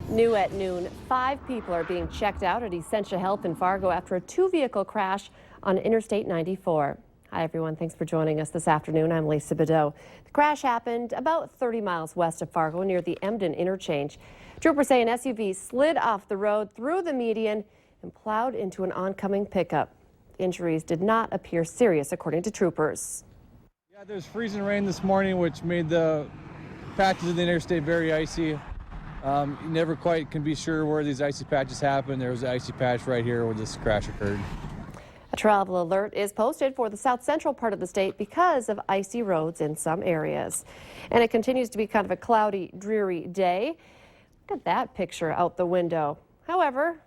New at noon, 5 people are being checked out at Essentia Health in Fargo after a 2-vehicle crash on Interstate 94. Hi, everyone. Thanks for joining us this afternoon. I'm Lisa Bedeau. The crash happened about 30 miles west of Fargo near the Emden interchange. Troopers say an SUV slid off the road through the median and plowed into an oncoming pickup. Injuries did not appear serious, according to troopers. Yeah, there's freezing rain this morning, which made the patches of the interstate very icy. You never quite can be sure where these icy patches happen. There was an icy patch right here where this crash occurred. A travel alert is posted for the south central part of the state because of icy roads in some areas. And it continues to be kind of a cloudy, dreary day. Look at that picture out the window. However,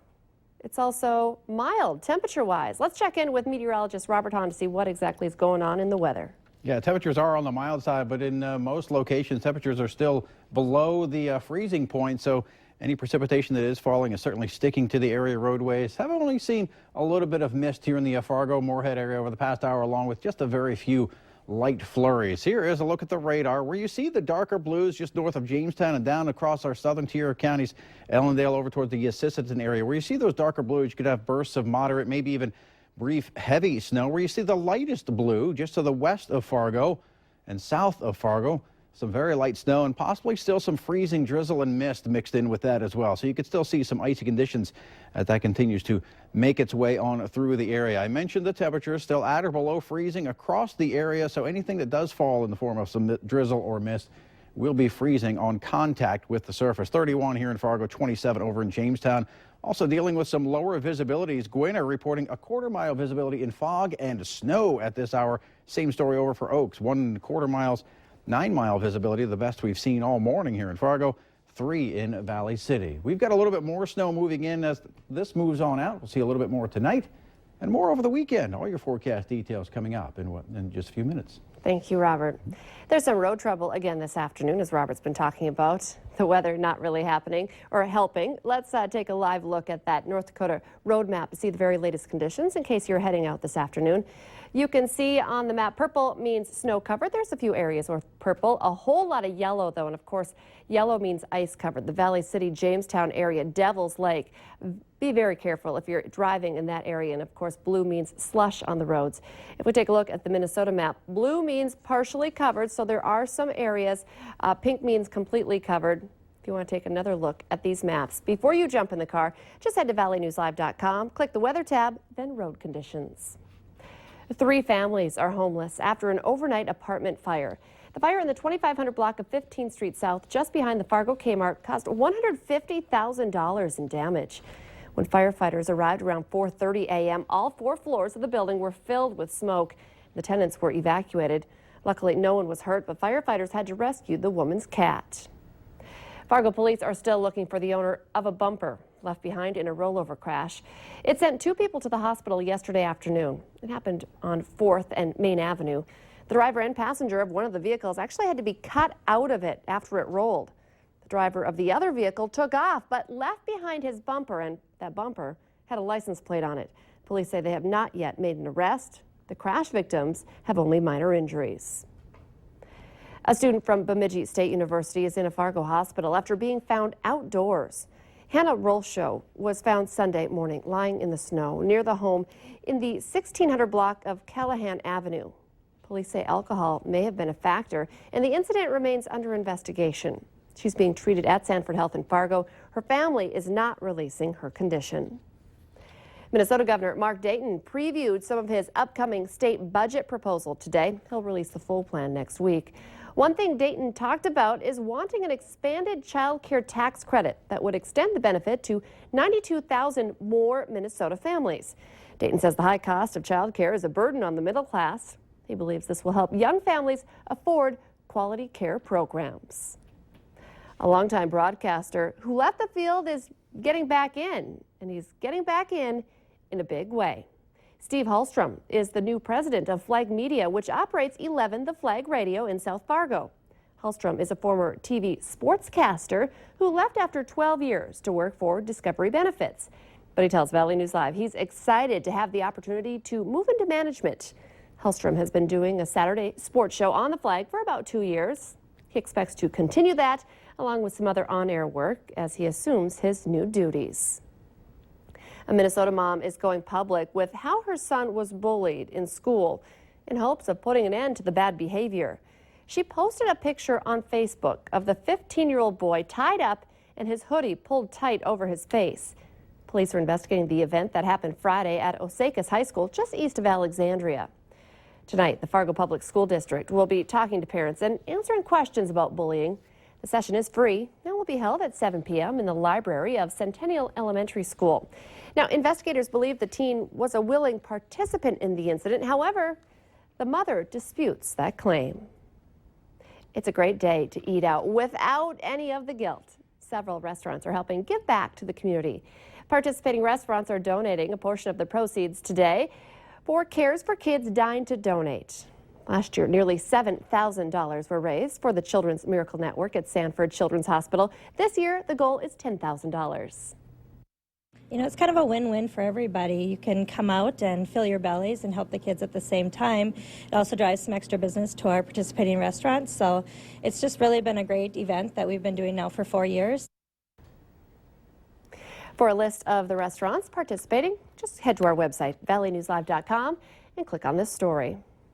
it's also mild temperature-wise. Let's check in with meteorologist Robert Hahn to see what exactly is going on in the weather. Yeah, temperatures are on the mild side, but in most locations, temperatures are still below the freezing point. So any precipitation that is falling is certainly sticking to the area roadways. Have only seen a little bit of mist here in the Fargo-Moorhead area over the past hour, along with just a very few light flurries. Here is a look at the radar where you see the darker blues just north of Jamestown and down across our southern tier of counties, Ellendale over towards the Sisseton area. Where you see those darker blues, you could have bursts of moderate, maybe even brief heavy snow. Where you see the lightest blue just to the west of Fargo and south of Fargo, some very light snow and possibly still some freezing drizzle and mist mixed in with that as well. So you could still see some icy conditions as that continues to make its way on through the area. I mentioned the temperatures still at or below freezing across the area, so anything that does fall in the form of some drizzle or mist will be freezing on contact with the surface. 31 here in Fargo, 27 over in Jamestown. Also dealing with some lower visibilities. Gwinner reporting a quarter-mile visibility in fog and snow at this hour. Same story over for Oaks. 1.25 miles, 9-mile visibility, the best we've seen all morning here in Fargo. 3 in Valley City. We've got a little bit more snow moving in as this moves on out. We'll see a little bit more tonight and more over the weekend. All your forecast details coming up in just a few minutes. Thank you, Robert. There's some road trouble again this afternoon, as Robert's been talking about. The weather not really happening or helping. Let's take a live look at that North Dakota road map to see the very latest conditions in case you're heading out this afternoon. You can see on the map, purple means snow covered. There's a few areas with purple, a whole lot of yellow though, and of course, yellow means ice covered. The Valley City, Jamestown area, Devil's Lake. Be very careful if you're driving in that area, and of course, blue means slush on the roads. If we take a look at the Minnesota map, blue means partially covered, so there are some areas. Pink means completely covered. If you want to take another look at these maps, before you jump in the car, just head to valleynewslive.com, click the weather tab, then road conditions. 3 families are homeless after an overnight apartment fire. The fire in the 2500 block of 15th Street South, just behind the Fargo Kmart, caused $150,000 in damage. When firefighters arrived around 4:30 a.m., all 4 floors of the building were filled with smoke. The tenants were evacuated. Luckily, no one was hurt, but firefighters had to rescue the woman's cat. Fargo police are still looking for the owner of a bumper left behind in a rollover crash. It sent 2 people to the hospital yesterday afternoon. It happened on 4th and Main Avenue. The driver and passenger of one of the vehicles actually had to be cut out of it after it rolled. The driver of the other vehicle took off but left behind his bumper, and that bumper had a license plate on it. Police say they have not yet made an arrest. The crash victims have only minor injuries. A student from Bemidji State University is in a Fargo hospital after being found outdoors. Hannah Rolshow was found Sunday morning lying in the snow near the home in the 1600 block of Callahan Avenue. Police say alcohol may have been a factor, and the incident remains under investigation. She's being treated at Sanford Health in Fargo. Her family is not releasing her condition. Minnesota Governor Mark Dayton previewed some of his upcoming state budget proposal today. He'll release the full plan next week. One thing Dayton talked about is wanting an expanded child care tax credit that would extend the benefit to 92,000 more Minnesota families. Dayton says the high cost of child care is a burden on the middle class. He believes this will help young families afford quality care programs. A longtime broadcaster who left the field is getting back in, and he's getting back in a big way. Steve Hallstrom is the new president of Flag Media, which operates 11 The Flag Radio in South Fargo. Hallstrom is a former TV sportscaster who left after 12 years to work for Discovery Benefits. But he tells Valley News Live he's excited to have the opportunity to move into management. Hallstrom has been doing a Saturday sports show on the Flag for about 2 years. He expects to continue that along with some other on-air work as he assumes his new duties. A Minnesota mom is going public with how her son was bullied in school in hopes of putting an end to the bad behavior. She posted a picture on Facebook of the 15-year-old boy tied up and his hoodie pulled tight over his face. Police are investigating the event that happened Friday at Osakis High School just east of Alexandria. Tonight, the Fargo Public School District will be talking to parents and answering questions about bullying. The session is free and will be held at 7 p.m. in the library of Centennial Elementary School. Now, investigators believe the teen was a willing participant in the incident. However, the mother disputes that claim. It's a great day to eat out without any of the guilt. Several restaurants are helping give back to the community. Participating restaurants are donating a portion of the proceeds today for Cares for Kids Dine to Donate. Last year, nearly $7,000 were raised for the Children's Miracle Network at Sanford Children's Hospital. This year, the goal is $10,000. You know, it's kind of a win-win for everybody. You can come out and fill your bellies and help the kids at the same time. It also drives some extra business to our participating restaurants. So it's just really been a great event that we've been doing now for 4 years. For a list of the restaurants participating, just head to our website, valleynewslive.com, and click on this story.